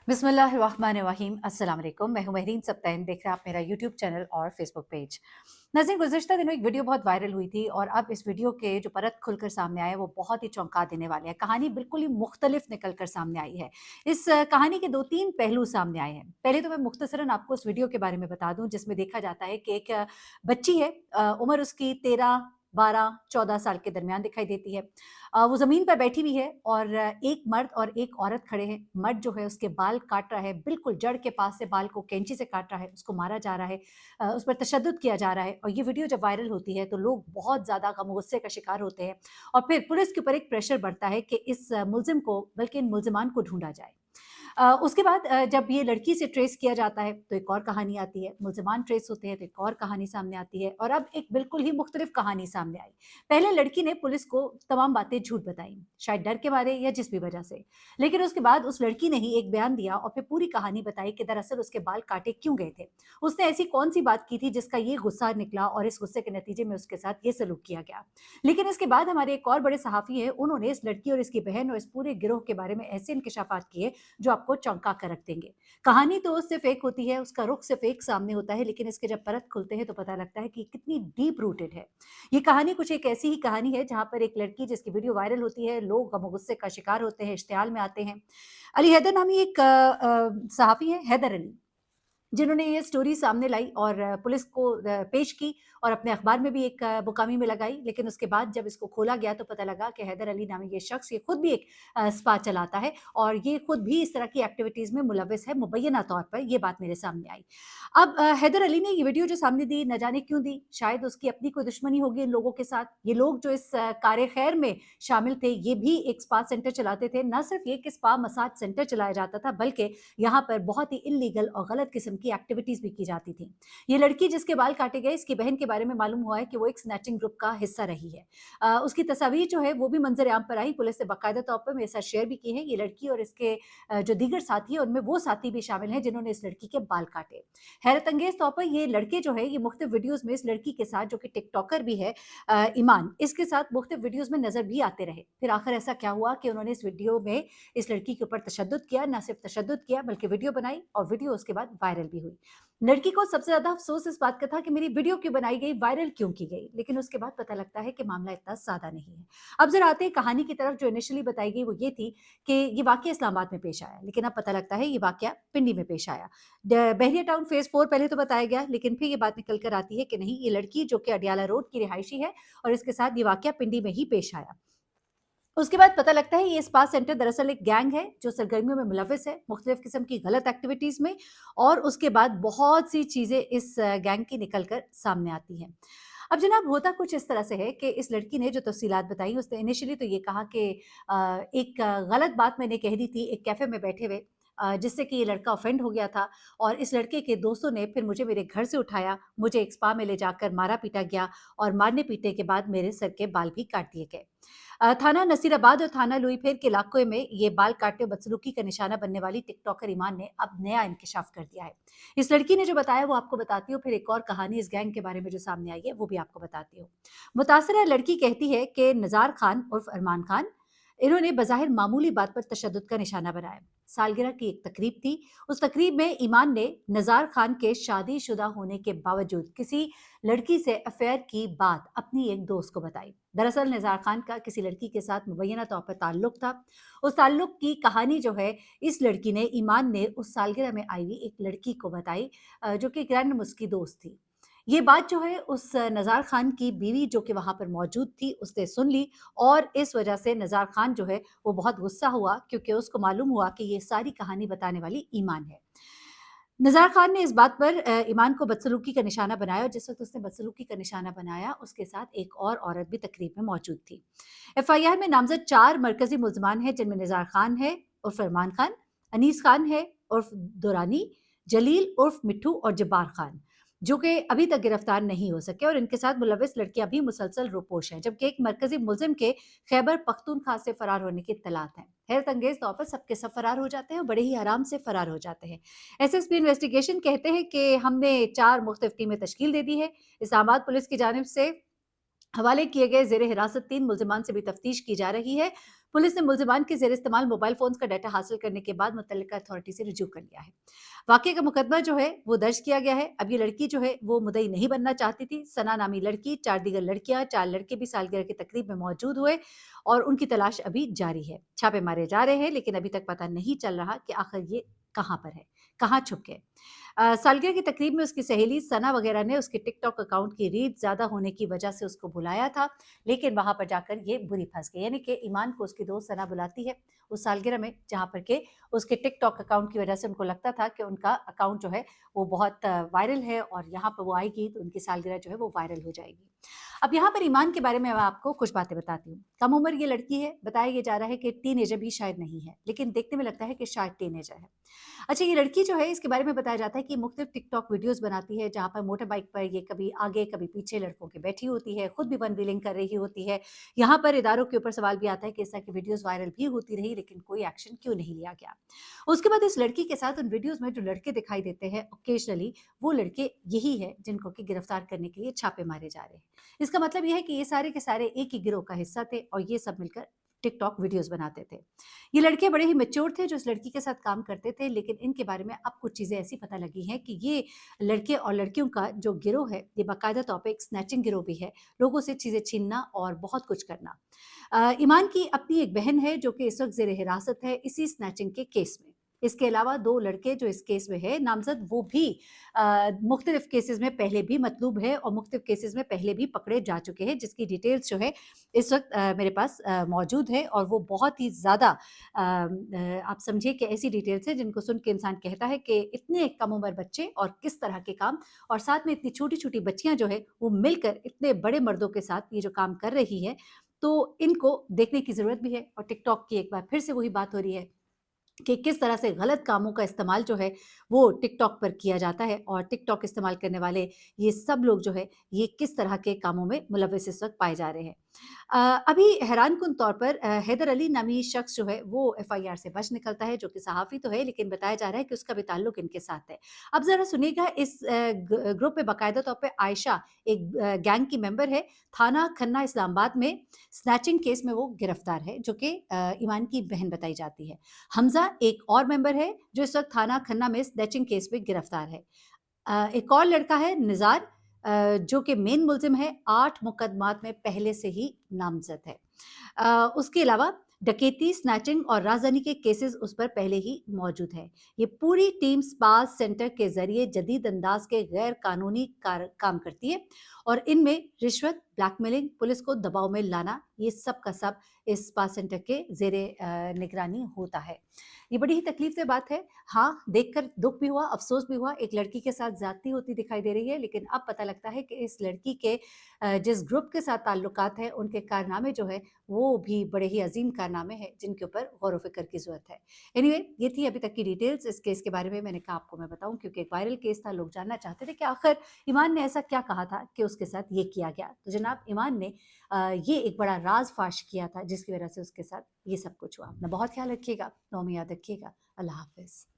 बिस्मिल्लाहिर्रहमानिर्रहीम अस्सलाम वालेकुम। मैं हूं महरीन सब्तैन। देख रहे हैं आप मेरा यूट्यूब चैनल और फेसबुक पेज। नाज़रीन, गुज़िश्ता दिनों एक वीडियो बहुत वायरल हुई थी और अब इस वीडियो के जो परत खुलकर सामने आया है वो बहुत ही चौंका देने वाले हैं। कहानी बिल्कुल ही मुख्तलिफ निकल कर सामने आई है। इस कहानी के 2-3 पहलू सामने आए हैं। पहले तो मैं मुख्तसरन आपको उस वीडियो के बारे में बता दूँ जिसमें देखा जाता है कि एक बच्ची है, उम्र उसकी 13, 12, 14 साल के दरमियान दिखाई देती है। वो ज़मीन पर बैठी हुई है और एक मर्द और एक औरत खड़े हैं। मर्द जो है उसके बाल काट रहा है, बिल्कुल जड़ के पास से बाल को कैंची से काट रहा है, उसको मारा जा रहा है, उस पर तशद्दुद किया जा रहा है और ये वीडियो जब वायरल होती है तो लोग बहुत ज़्यादा गम-गुस्से का शिकार होते हैं और फिर पुलिस के ऊपर एक प्रेशर बढ़ता है कि इस मुलज़िम को बल्कि इन मुलज़िमान को ढूँढा जाए। उसके बाद जब ये लड़की से ट्रेस किया जाता है तो एक और कहानी आती है, मुल्ज़िमान ट्रेस होते हैं तो एक और कहानी सामने आती है और अब एक बिल्कुल ही मुख्तलिफ कहानी सामने आई। पहले लड़की ने पुलिस को तमाम बातें झूठ बताई, शायद डर के मारे या जिस भी वजह से। लेकिन उसके बाद उस लड़की ने ही एक बयान दिया और फिर पूरी कहानी बताई कि दरअसल उसके बाल काटे क्यों गए थे। उसने ऐसी कौन-सी बात की थी जिसका ये गुस्सा निकला और इस गुस्से के नतीजे में उसके साथ ये सलूक किया गया। लेकिन इसके बाद हमारे एक और बड़े सहाफ़ी हैं, उन्होंने इस लड़की और इसकी बहन और इस पूरे गिरोह के बारे में ऐसे इंकशाफ़ात किए जो आपको चौंका कर रख देंगे। कहानी तो सिर्फ़ एक होती है, उसका रुख सिर्फ़ एक सामने होता है, लेकिन इसके जब परत खुलते हैं तो पता लगता है कि कितनी डीप रूटेड है। ये कहानी कुछ एक ऐसी ही कहानी है जहाँ पर एक लड़की जिसकी वीडियो वायरल होती है, लोग गम-गुस्से का शिकार होते हैं, इश्तियाल में आते हैं। अली हैदर नामी एक सहाफ़ी हैं, हैदर अली। जिन्होंने ये स्टोरी सामने लाई और पुलिस को पेश की और अपने अखबार में भी एक मुकामी में लगाई। लेकिन उसके बाद जब इसको खोला गया तो पता लगा कि हैदर अली नामी ये शख्स ये खुद भी एक स्पा चलाता है और ये खुद भी इस तरह की एक्टिविटीज़ में मुलव्वस है, मुबैना तौर पर ये बात मेरे सामने आई। अब हैदर अली ने ये वीडियो जो सामने दी, न जाने क्यों दी, शायद उसकी अपनी कोई दुश्मनी होगी इन लोगों के साथ। ये लोग जो इस कार्य खैर में शामिल थे, ये भी एक स्पा सेंटर चलाते थे। ना सिर्फ ये कि स्पा मसाज सेंटर चलाया जाता था, बल्कि यहाँ पर बहुत ही इल्लीगल और गलत किस्म की एक्टिविटीज़ भी की जाती थी। ये लड़की जिसके बाल काटे गए, इसकी बहन के बारे में मालूम हुआ है कि वो एक स्नैचिंग ग्रुप का हिस्सा रही है। उसकी तस्वीर जो है वो भी मंज़र-ए-आम पर आई, पुलिस ने बाकायदा तौर पर मेरे साथ शेयर भी की है। ये लड़की और इसके जो दीगर साथी हैं, उनमें वो साथी भी शामिल हैं जिन्होंने इस लड़की के बाल काटे। हैरत अंगेज़ तौर पर ये लड़के जो है, ये मुख्तलिफ वीडियोज़ में इस लड़की के साथ जो कि टिकटॉकर भी है, ईमान, इसके साथ मुख्तलिफ वीडियोज़ में नज़र भी आते रहे। फिर आखिर ऐसा क्या हुआ कि उन्होंने इस वीडियो में इस लड़की के ऊपर तशद्दुद किया, ना सिर्फ तशद्दुद किया बल्कि वीडियो बनाई और वीडियो उसके बाद वायरल भी हुई। लड़की को सबसे ज़्यादा अफ़सोस इस बात का था कि मेरी वीडियो क्यों बनाई गई, वायरल क्यों की गई? लेकिन उसके बाद पता लगता है कि मामला इतना सादा नहीं है। अब ज़रा आते हैं कहानी की तरफ। जो इनिशियली बताई गई वो ये थी कि ये वाक़या इस्लामाबाद में पेश आया, लेकिन अब पता लगता है ये वाक़या पिंडी में पेश आया। बहरिया टाउन फ़ेज़ 4 पहले तो बताया गया, लेकिन फिर ये बात निकल कर आती है कि नहीं, ये लड़की जो कि अडियाला रोड की रिहायशी है और इसके साथ ये वाक़या पिंडी में ही पेश आया। उसके बाद पता लगता है ये स्पा सेंटर दरअसल एक गैंग है जो सरगर्मियों में मुलव्वस है, मुख्तलिफ किस्म की गलत एक्टिविटीज़ में, और उसके बाद बहुत सी चीज़ें इस गैंग की निकल कर सामने आती हैं। अब जनाब, होता कुछ इस तरह से है कि इस लड़की ने जो तफ़सीलात बताई, उसने इनिशियली तो ये कहा कि एक गलत बात मैंने कह दी थी एक कैफ़े में बैठे हुए, जिससे कि ये लड़का ऑफेंड हो गया था और इस लड़के के दोस्तों ने फिर मुझे मेरे घर से उठाया, मुझे एक स्पा में ले जाकर मारा-पीटा गया और मारने-पीटने के बाद मेरे सर के बाल भी काट दिए गए। थाना नसीराबाद और थाना लुईफेर के इलाकों में ये बाल काटने और बदसलूकी का निशाना बनने वाली टिकटॉकर ईमान ने अब नया इंकशाफ कर दिया है। इस लड़की ने जो बताया वो आपको बताती हूँ, फिर एक और कहानी इस गैंग के बारे में जो सामने आई है वो भी आपको बताती हूँ। मुतासरा लड़की कहती है कि नज़ार खान उर्फ अरमान खान, इन्होंने बज़ाहिर मामूली बात पर तशद्दुद का निशाना बनाया। सालगिरह की एक तकरीब थी, उस तकरीब में ईमान ने नज़ार खान के शादीशुदा होने के बावजूद किसी लड़की से अफेयर की बात अपनी एक दोस्त को बताई। दरअसल नज़ार खान का किसी लड़की के साथ मुबैना तौर पर ताल्लुक था। उस ताल्लुक की कहानी जो है, इस लड़की ने, ईमान ने, उस सालगिरह में आई हुई एक लड़की को बताई, जो कि ग्रैंड उसकी दोस्त थी। ये बात जो है उस नज़ार खान की बीवी जो कि वहाँ पर मौजूद थी उसने सुन ली और इस वजह से नज़ार खान जो है वो बहुत गुस्सा हुआ, क्योंकि उसको मालूम हुआ कि ये सारी कहानी बताने वाली ईमान है। नज़ार खान ने इस बात पर ईमान को बदसलूकी का निशाना बनाया और जिस वक़्त उसने बदसलूकी का निशाना बनाया, उसके साथ एक और औरत भी तकरीब में मौजूद थी। एफआईआर में नामज़द 4 मरकज़ी मुल्ज़मान हैं, जिनमें निज़ार खान है उर्फ़ अरमान खान, अनीस खान है उर्फ़ दुरानी, जलील उर्फ़ मिट्ठू और जब्बार खान, जो कि अभी तक गिरफ्तार नहीं हो सके और इनके साथ मुलव्वस लड़कियां भी मुसलसल रोपोश हैं, जबकि एक मरकजी मुलजिम के खैबर पख्तूनख्वा से फरार होने की इत्तलात हैं। हैरत अंगेज तौर पर सबके सब फरार हो जाते हैं और बड़े ही आराम से फरार हो जाते हैं। एसएसपी इन्वेस्टिगेशन कहते हैं कि हमने 4 मुख्तलिफ टीमें तश्कील दे दी है। इस्लामाबाद पुलिस की जानिब से हवाले किए गए ज़ेर हिरासत 3 मुल्ज़िमान से भी तफ्तीश की जा रही है। पुलिस ने मुलजिमान के ज़ेर इस्तेमाल मोबाइल फ़ोन्स का डाटा हासिल करने के बाद मुतल्लिका अथॉरिटी से रुजू कर लिया है। वाक़ये का मुकदमा जो है वो दर्ज किया गया है। अब ये लड़की जो है वो मुद्दई नहीं बनना चाहती थी। सना नामी लड़की, 4 दीगर लड़कियाँ, 4 लड़के भी सालगिरह की तकरीब में मौजूद हुए और उनकी तलाश अभी जारी है। छापे मारे जा रहे हैं लेकिन अभी तक पता नहीं चल रहा कि आखिर ये कहाँ पर है, कहाँ छुप गए। सालगिरह की तकरीब में उसकी सहेली सना वगैरह ने उसके टिकटॉक अकाउंट की रीच ज़्यादा होने की वजह से उसको बुलाया था, लेकिन वहाँ पर जाकर ये बुरी फँस गई। यानी कि ईमान को उसकी दोस्त सना बुलाती है उस सालगिरह में, जहाँ पर के उसके टिकटॉक अकाउंट की वजह से उनको लगता था कि उनका अकाउंट जो है वो बहुत वायरल है और यहाँ पर वो आएगी तो उनकी सालगिरह जो है वो वायरल हो जाएगी। अब यहाँ पर ईमान के बारे में मैं आपको कुछ बातें बताती हूँ। कम उम्र ये लड़की है, बताया ये जा रहा है कि टीनेजर भी शायद नहीं है, लेकिन देखने में लगता है कि शायद टीनेजर है। अच्छा, ये लड़की जो है इसके बारे में बताया जाता है कि मुख्तलिफ टिकटॉक वीडियोज़ बनाती है, जहाँ पर मोटर बाइक पर ये कभी आगे, कभी पीछे लड़कों के बैठी होती है, खुद भी वन व्हीलिंग कर रही होती है। यहाँ पर इदारों के ऊपर सवाल भी आता है कि इस तरह की वीडियोज़ वायरल भी होती रही, लेकिन कोई एक्शन क्यों नहीं लिया गया? उसके बाद इस लड़की के साथ उन वीडियोज़ में जो लड़के दिखाई देते हैं ऑकेजनली, वो लड़के यही हैं जिनको कि गिरफ्तार करने के लिए छापे मारे जा रहे हैं। इसका मतलब ये है कि ये सारे के सारे एक ही गिरोह का हिस्सा थे और ये सब मिलकर टिकटॉक वीडियोज़ बनाते थे। ये लड़के बड़े ही मैच्योर थे जो इस लड़की के साथ काम करते थे, लेकिन इनके बारे में अब कुछ चीज़ें ऐसी पता लगी हैं कि ये लड़के और लड़कियों का जो गिरोह है, ये बाकायदा तौर पे एक स्नैचिंग गिरोह भी है, लोगों से चीज़ें छीनना और बहुत कुछ करना। ईमान की अपनी एक बहन है जो कि इस वक़्त ज़ेर हिरासत है इसी स्नैचिंग के केस में। इसके अलावा 2 लड़के जो इस केस में है नामज़द, वो भी मुख्तलिफ केसेज़ में पहले भी मतलूब है और मुख्तलिफ केसेज़ में पहले भी पकड़े जा चुके हैं, जिसकी डिटेल्स जो है इस वक़्त मेरे पास मौजूद है और वो बहुत ही ज़्यादा आप समझिए कि ऐसी डिटेल्स हैं जिनको सुन के इंसान कहता है कि इतने कम उम्र बच्चे और किस तरह के काम, और साथ में इतनी छोटी-छोटी बच्चियाँ जो है वो मिलकर इतने बड़े मर्दों के साथ ये जो काम कर रही है, तो इनको देखने की ज़रूरत भी है। और टिकटॉक की एक बार फिर से वही बात हो रही है कि किस तरह से गलत कामों का इस्तेमाल जो है वो टिकटॉक पर किया जाता है और टिकटॉक इस्तेमाल करने वाले ये सब लोग जो है ये किस तरह के कामों में मुलव्वस इस वक़्त पाए जा रहे हैं। अभी हैरानकुन तौर पर हैदर अली नामी शख्स जो है वो एफआईआर से बच निकलता है, जो कि सहाफ़ी तो है लेकिन बताया जा रहा है कि उसका भी ताल्लुक इनके साथ है। अब ज़रा सुनिएगा, इस ग्रुप में बाकायदा तौर पे आयशा एक गैंग की मेंबर है, थाना खन्ना इस्लामाबाद में स्नैचिंग केस में वो गिरफ्तार है, जो कि ईमान की बहन बताई जाती है। हमज़ा एक और मेंबर है जो इस वक़्त थाना खन्ना में स्नैचिंग केस में गिरफ्तार है। एक और लड़का है निज़ार, जो कि मेन मुल्ज़िम है, 8 मुकदमात में पहले से ही नामज़द है। उसके अलावा डकैती, स्नैचिंग और राज़दानी के केसेज़ उस पर पहले ही मौजूद हैं। ये पूरी टीम स्पास सेंटर के ज़रिए जदीद अंदाज़ के गैर कानूनी काम करती है और इनमें रिश्वत, ब्लैकमेलिंग, पुलिस को दबाव में लाना, ये सब का सब इस स्पा सेंटर के ज़ेरे निगरानी होता है। ये बड़ी ही तकलीफ़ से बात है। हाँ, देखकर दुःख भी हुआ, अफ़सोस भी हुआ, एक लड़की के साथ ज़्यादती होती दिखाई दे रही है, लेकिन अब पता लगता है कि इस लड़की के जिस ग्रुप के साथ ताल्लुकात हैं, उनके कारनामे जो हैं, वो भी बड़े ही अज़ीम कारनामे हैं, जिनके ऊपर गौर-व-फ़िक्र की ज़रूरत है। एनीवे, ये थी अभी तक की डिटेल्स इस केस के बारे में। मैंने कहा आपको मैं बताऊँ क्योंकि एक वायरल केस था, लोग जानना चाहते थे कि आखिर ईमान ने ऐसा क्या कहा था कि उसके साथ ये किया गया। तो जनाब ईमान ने ये एक बड़ा राज़ फ़ाश किया था, जिसकी वजह से उसके साथ ये सब कुछ हुआ। अपना बहुत ख्याल रखिएगा, दुआ में याद रखिएगा। अल्लाह हाफ़िज़।